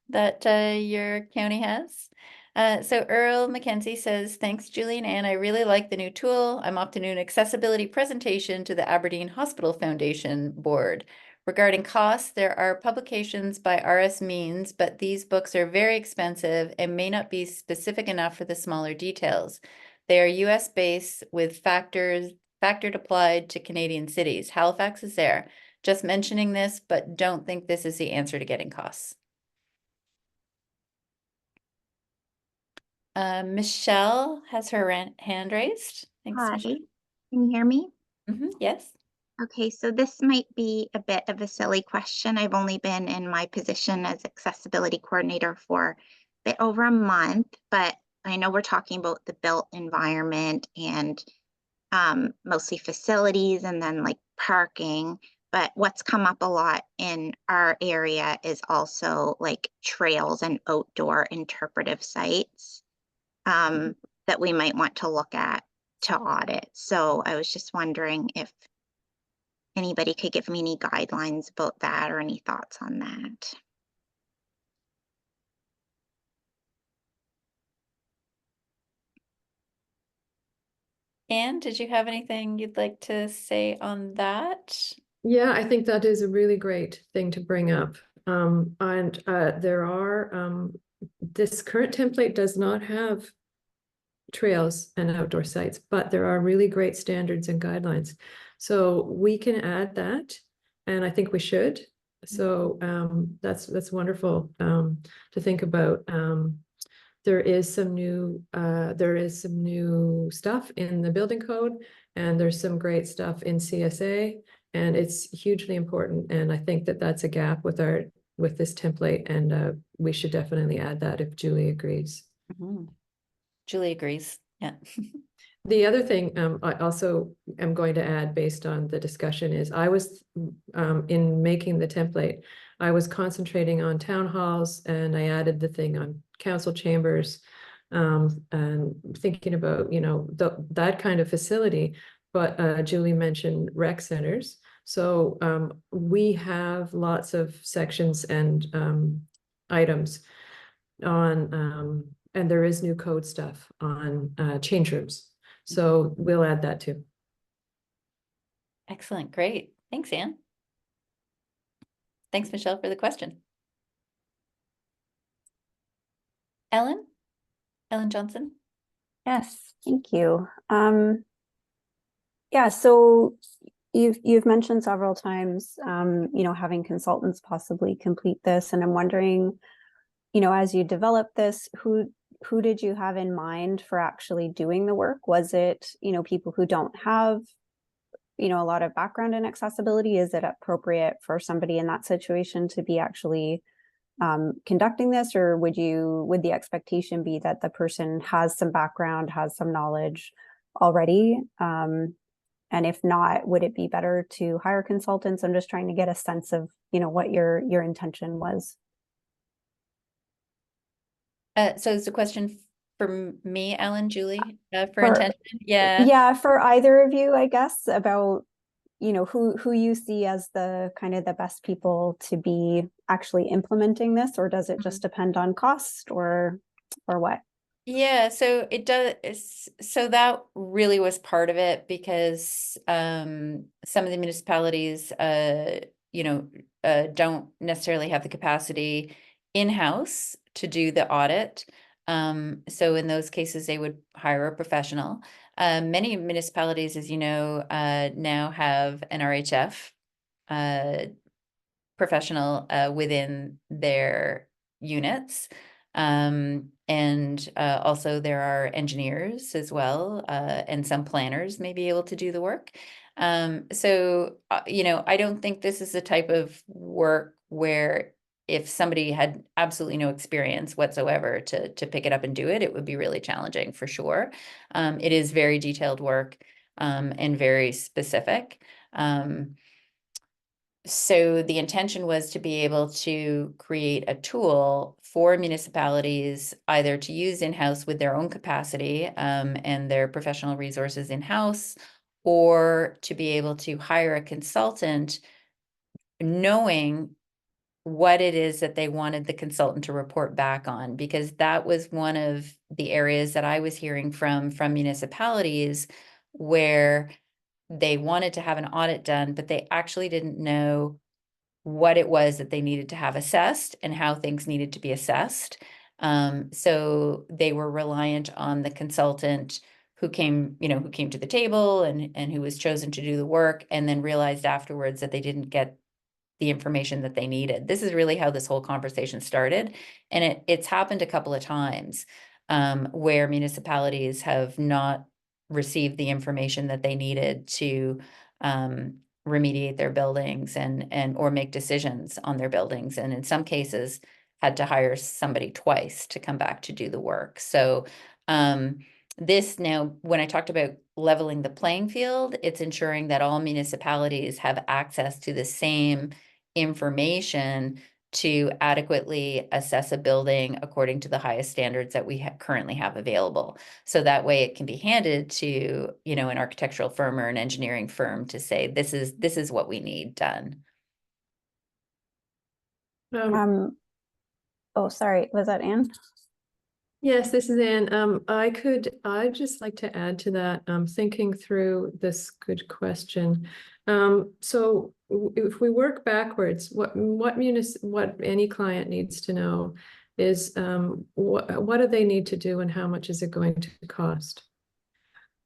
that your county has. So Earl Mackenzie says, thanks, Julie and Anne. I really like the new tool. I'm off to do an accessibility presentation to the Aberdeen Hospital Foundation board. Regarding costs, there are publications by RS Means, but these books are very expensive and may not be specific enough for the smaller details. They are US based with factored applied to Canadian cities. Halifax is there. Just mentioning this, but don't think this is the answer to getting costs. Michelle has her hand raised. Thanks, Hi, Michelle. can you hear me? Yes. Okay, so this might be a bit of a silly question. I've only been in my position as accessibility coordinator for a bit over a month, but I know we're talking about the built environment and mostly facilities and then like parking. But what's come up a lot in our area is also like trails and outdoor interpretive sites that we might want to look at to audit. So I was just wondering if anybody could give me any guidelines about that or any thoughts on that. Anne, did you have anything you'd like to say on that? Yeah, I think that is a really great thing to bring up. And there are, this current template does not have trails and outdoor sites, but there are really great standards and guidelines. So we can add that, and I think we should. So that's wonderful to think about. There is some new stuff in the building code, and there's some great stuff in CSA, and it's hugely important. And I think that that's a gap with this template, and we should definitely add that if Julie agrees. Julie agrees. Yeah. The other thing I also am going to add based on the discussion is I was in making the template, I was concentrating on town halls, and I added the thing on council chambers and thinking about, that kind of facility. But Julie mentioned rec centers. So we have lots of sections and items on, and there is new code stuff on change rooms. So we'll add that too. Excellent. Great. Thanks, Anne. Thanks, Michelle, for the question. Ellen Johnson. Yes, thank you. Yeah, so you've mentioned several times, having consultants possibly complete this, and I'm wondering, as you developed this, who did you have in mind for actually doing the work? Was it, people who don't have, a lot of background in accessibility? Is it appropriate for somebody in that situation to be actually conducting this, or would the expectation be that the person has some background, has some knowledge already? And if not, would it be better to hire consultants? I'm just trying to get a sense of, what your intention was. So it's a question for me, Ellen, Julie, for intention. Yeah. Yeah, for either of you, I guess, about, who you see as the kind of the best people to be actually implementing this, or does it just depend on cost or what? Yeah, so it does. So that really was part of it, because some of the municipalities, don't necessarily have the capacity in-house to do the audit. So in those cases, they would hire a professional. Many municipalities, as you know, now have an RHF professional within their units. And also there are engineers as well, and some planners may be able to do the work. So, I don't think this is the type of work where if somebody had absolutely no experience whatsoever to pick it up and do it, it would be really challenging for sure. It is very detailed work. and very specific. So the intention was to be able to create a tool for municipalities either to use in-house with their own capacity and their professional resources in-house, or to be able to hire a consultant knowing what it is that they wanted the consultant to report back on, because that was one of the areas that I was hearing from municipalities where they wanted to have an audit done, but they actually didn't know what it was that they needed to have assessed and how things needed to be assessed. So they were reliant on the consultant who came to the table and who was chosen to do the work, and then realized afterwards that they didn't get the information that they needed. This is really how this whole conversation started. And it's happened a couple of times where municipalities have not received the information that they needed to remediate their buildings and or make decisions on their buildings. And in some cases had to hire somebody twice to come back to do the work. So this now, when I talked about leveling the playing field, it's ensuring that all municipalities have access to the same information to adequately assess a building according to the highest standards that we currently have available. So that way it can be handed to, an architectural firm or an engineering firm to say, this is what we need done. Oh, sorry, was that Anne? Yes, this is Anne. I'd just like to add to that, thinking through this good question. So if we work backwards, what any client needs to know is what do they need to do and how much is it going to cost?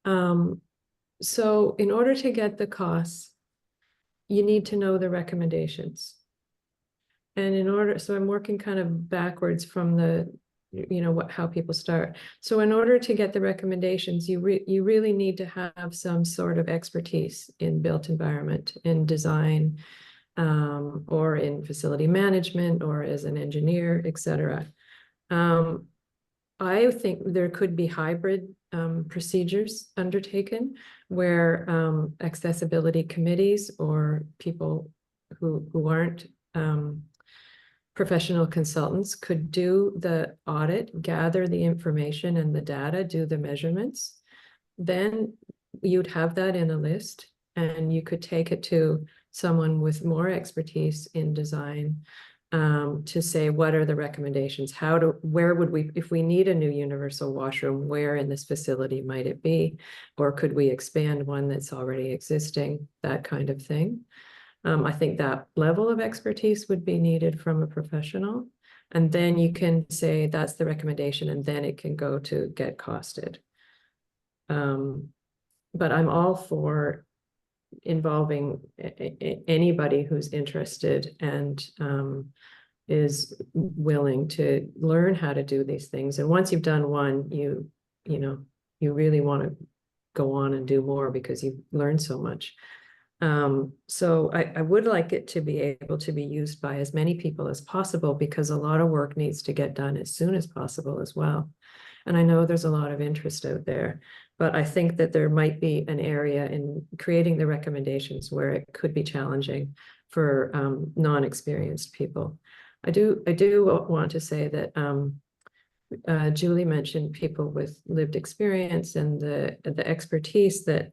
So in order to get the costs, you need to know the recommendations. And so I'm working kind of backwards from how people start. So in order to get the recommendations, you really need to have some sort of expertise in built environment, in design, or in facility management, or as an engineer, etc. I think there could be hybrid procedures undertaken where accessibility committees or people who aren't professional consultants could do the audit, gather the information and the data, do the measurements. Then you'd have that in a list and you could take it to someone with more expertise in design to say, what are the recommendations? Where would we, if we need a new universal washroom, where in this facility might it be? Or could we expand one that's already existing? That kind of thing. I think that level of expertise would be needed from a professional. And then you can say that's the recommendation, and then it can go to get costed. But I'm all for involving anybody who's interested and is willing to learn how to do these things. And once you've done one, you really want to go on and do more because you've learned so much. So I would like it to be able to be used by as many people as possible, because a lot of work needs to get done as soon as possible as well. And I know there's a lot of interest out there, but I think that there might be an area in creating the recommendations where it could be challenging for non-experienced people. I do want to say that Julie mentioned people with lived experience and the expertise that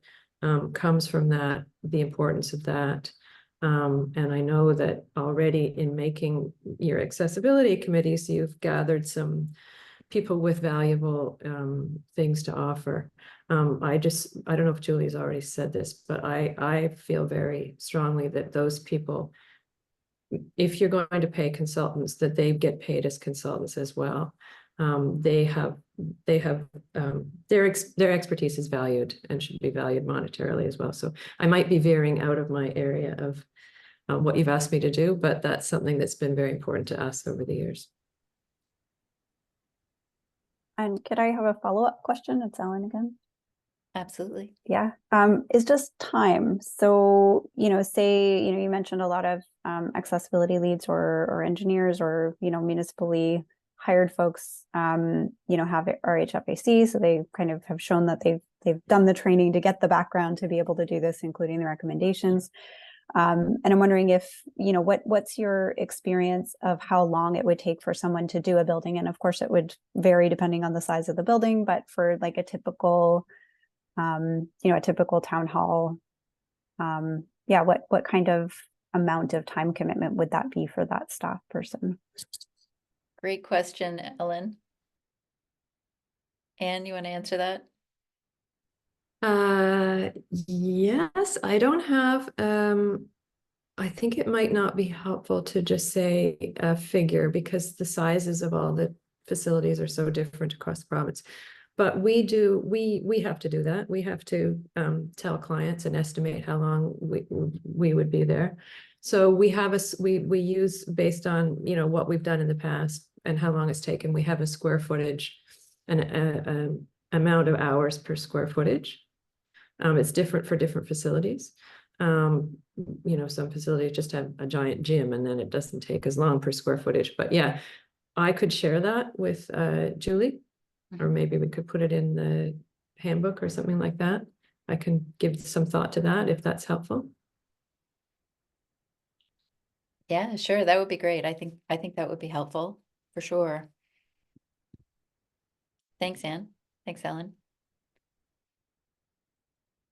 comes from that, the importance of that. And I know that already in making your accessibility committees, you've gathered some people with valuable things to offer. I don't know if Julie's already said this, but I feel very strongly that those people, if you're going to pay consultants, that they get paid as consultants as well. Their expertise is valued and should be valued monetarily as well. So I might be veering out of my area of what you've asked me to do, but that's something that's been very important to us over the years. And could I have a follow-up question? It's Ellen again. Absolutely. Yeah, it's just time. So, say, you mentioned a lot of accessibility leads or engineers or, municipally hired folks, have RHFAC, so they kind of have shown that they've they've done the training to get the background to be able to do this, including the recommendations. And I'm wondering if, what's your experience of how long it would take for someone to do a building? And of course, it would vary depending on the size of the building, but for like a typical, a typical town hall, what kind of amount of time commitment would that be for that staff person? Great question, Ellen. Anne, you want to answer that? Yes, I don't have, I think it might not be helpful to just say a figure because the sizes of all the facilities are so different across the province. But we have to do that. We have to tell clients and estimate how long we would be there. So we have we use based on, what we've done in the past and how long it's taken. We have a square footage and a amount of hours per square footage. It's different for different facilities. Some facilities just have a giant gym and then it doesn't take as long per square footage. But yeah, I could share that with Julie, or maybe we could put it in the handbook or something like that. I can give some thought to that if that's helpful. Yeah, sure. That would be great. I think that would be helpful for sure. Thanks, Anne. Thanks, Ellen.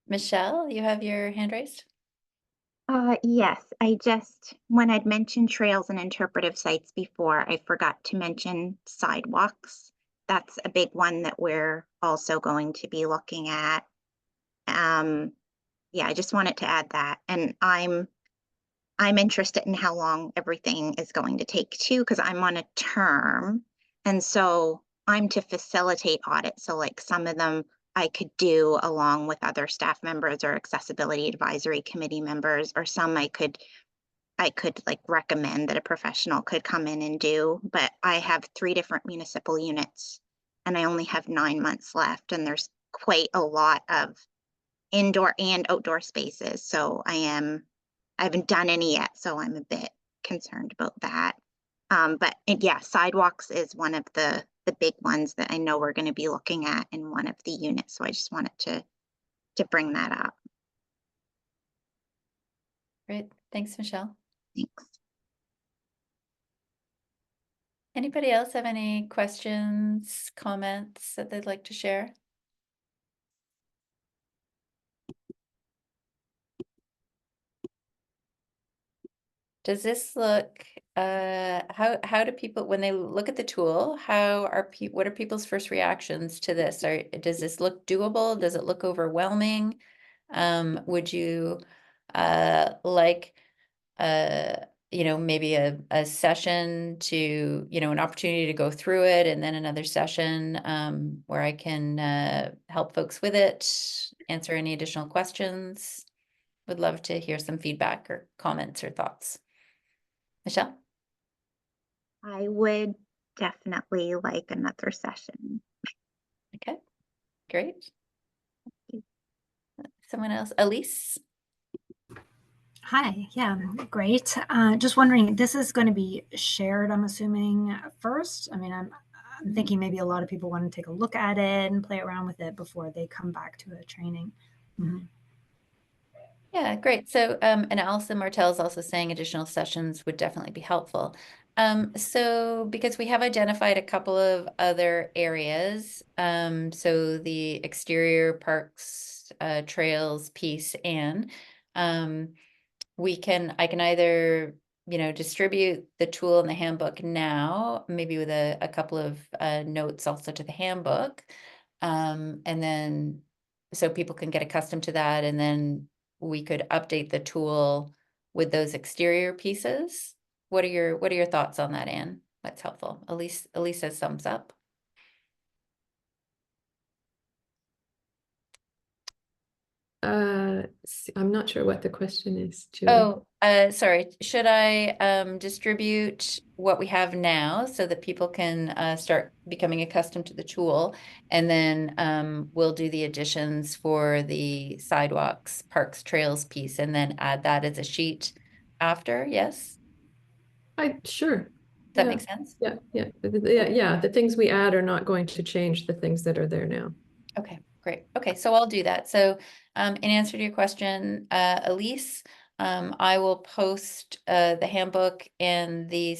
Michelle, you have your hand raised? Yes, when I'd mentioned trails and interpretive sites before, I forgot to mention sidewalks. That's a big one that we're also going to be looking at. Yeah, I just wanted to add that. And I'm interested in how long everything is going to take too, because I'm on a term. And so I'm to facilitate audits. So like some of them I could do along with other staff members or accessibility advisory committee members, or some I could like recommend that a professional could come in and do. But I have 3 different municipal units and I only have 9 months left, and there's quite a lot of indoor and outdoor spaces. So I haven't done any yet, so I'm a bit concerned about that. But yeah, sidewalks is one of the big ones that I know we're going to be looking at in one of the units. So I just wanted to bring that up. Great. Thanks, Michelle. Thanks. Anybody else have any questions, comments that they'd like to share? Does this look, how do people, when they look at the tool, what are people's first reactions to this? Does this look doable? Does it look overwhelming? Would you like maybe a session to, an opportunity to go through it, and then another session where I can help folks with it, answer any additional questions? Would love to hear some feedback or comments or thoughts. Michelle? I would definitely like another session. Okay, great. Someone else? Elise? Hi, yeah, great. Just wondering, this is going to be shared, I'm assuming, first. I mean, I'm thinking maybe a lot of people want to take a look at it and play around with it before they come back to a training. Mm-hmm. Yeah, great. So, and Allison Martell is also saying additional sessions would definitely be helpful. So because we have identified a couple of other areas, so the exterior parks, trails piece, and I can either, distribute the tool in the handbook now, maybe with a couple of notes also to the handbook. And then so people can get accustomed to that, and then we could update the tool with those exterior pieces. What are your thoughts on that, Anne? That's helpful. Elise says thumbs up. I'm not sure what the question is, Julie. Sorry. Should I distribute what we have now so that people can start becoming accustomed to the tool, and then we'll do the additions for the sidewalks, parks, trails piece, and then add that as a sheet after? Yes? Sure. Does that make sense? Yeah. The things we add are not going to change the things that are there now. Okay, Great. Okay, so I'll do that. So in answer to your question, Elise, I will post the handbook and the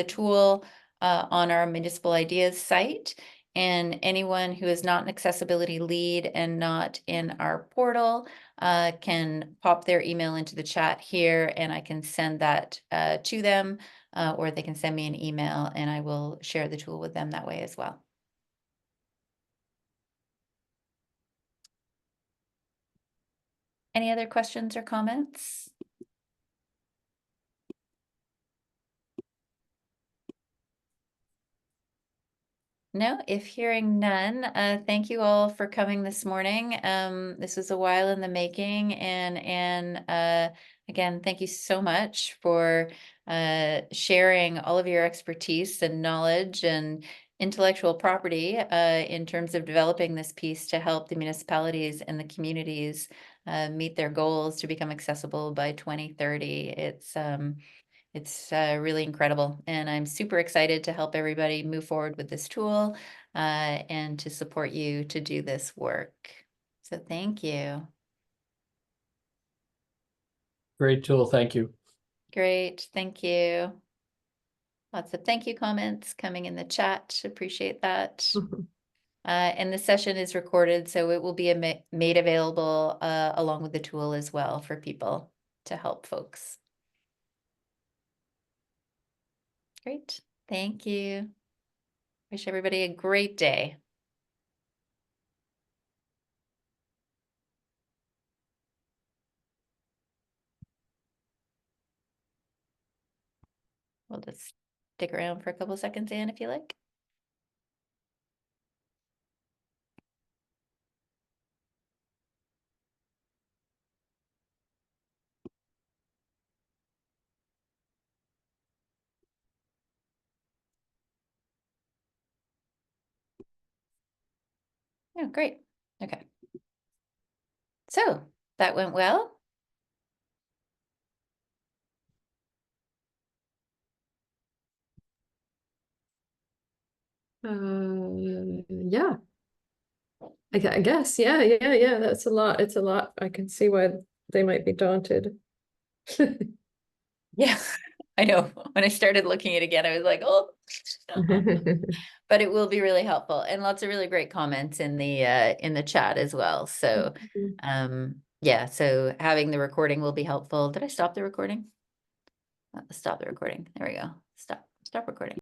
tool on our Municipal Ideas site. And anyone who is not an accessibility lead and not in our portal can pop their email into the chat here, and I can send that to them, or they can send me an email and I will share the tool with them that way as well. Any other questions or comments? No, if hearing none, thank you all for coming this morning. This was a while in the making, and again, thank you so much for sharing all of your expertise and knowledge and intellectual property in terms of developing this piece to help the municipalities and the communities meet their goals to become accessible by 2030. It's really incredible, and I'm super excited to help everybody move forward with this tool and to support you to do this work. So thank you. Great tool. Thank you. Great, thank you. Lots of thank you comments coming in the chat. Appreciate that. And the session is recorded, so it will be made available along with the tool as well for people to help folks. Great, thank you. Wish everybody a great day. We'll just stick around for a couple seconds, Anne, if you like. Oh, great. Okay. So that went well. Yeah. I guess, yeah. That's a lot. It's a lot. I can see why they might be daunted. Yeah, I know. When I started looking at it again, I was like, oh, but it will be really helpful, and lots of really great comments in the chat as well. So yeah, so having the recording will be helpful. Did I stop the recording? Stop the recording. There we go. Stop recording.